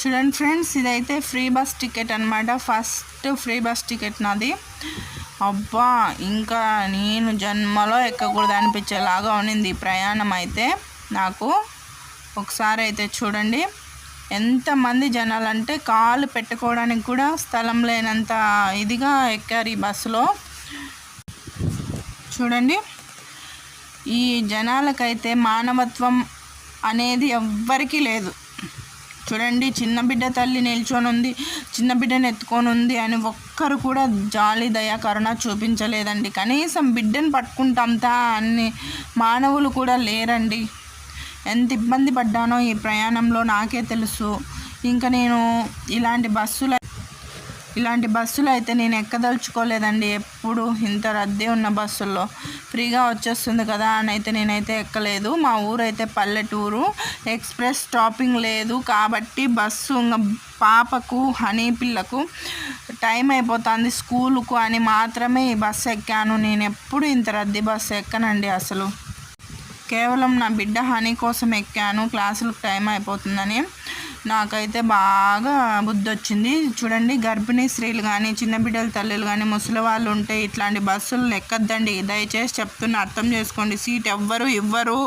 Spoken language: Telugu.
చూడండి ఫ్రెండ్స్, ఇదైతే ఫ్రీ బస్ టికెట్ అనమాట. ఫస్ట్ ఫ్రీ బస్ టికెట్ నాది. అబ్బా, ఇంకా నేను జన్మలో ఎక్కకూడదు అనిపించేలాగా ఉన్నింది ఈ ప్రయాణం అయితే నాకు. ఒకసారి అయితే చూడండి ఎంతమంది జనాలు అంటే కాలు పెట్టుకోవడానికి కూడా స్థలం లేనంత ఇదిగా ఎక్కారు ఈ బస్సులో. చూడండి, ఈ జనాలకైతే మానవత్వం అనేది ఎవ్వరికీ లేదు. చూడండి, చిన్న బిడ్డ తల్లి నిల్చొని ఉంది, చిన్న బిడ్డను ఎత్తుకొని ఉంది అని ఒక్కరు కూడా జాలి దయ కరుణ చూపించలేదండి. కనీసం బిడ్డను పట్టుకుంటాంతా అన్ని మానవులు కూడా లేరండి. ఎంత ఇబ్బంది పడ్డానో ఈ ప్రయాణంలో నాకే తెలుసు. ఇంకా నేను ఇలాంటి బస్సులు అయితే నేను ఎక్కదలుచుకోలేదండి. ఎప్పుడు ఇంత రద్దీ ఉన్న బస్సుల్లో ఫ్రీగా వచ్చేస్తుంది కదా అని అయితే నేనైతే ఎక్కలేదు. మా ఊరైతే పల్లెటూరు, ఎక్స్ప్రెస్ స్టాపింగ్ లేదు కాబట్టి బస్సు పాపకు హనీ పిల్లకు టైం అయిపోతుంది స్కూలుకు అని మాత్రమే ఈ బస్సు ఎక్కాను. నేను ఎప్పుడు ఇంత రద్దీ బస్సు ఎక్కనండి అసలు. కేవలం నా బిడ్డ హనీ కోసం ఎక్కాను, క్లాసులకు టైం అయిపోతుందని. నాకైతే బాగా బుద్ధి వచ్చింది. చూడండి, గర్భిణీ స్త్రీలు కానీ, చిన్న బిడ్డల తల్లులు కానీ, ముసలి వాళ్ళు ఉంటే ఇట్లాంటి బస్సులు ఎక్కద్దండి. దయచేసి చెప్తున్నా, అర్థం చేసుకోండి. సీట్ ఎవ్వరు ఇవ్వరు.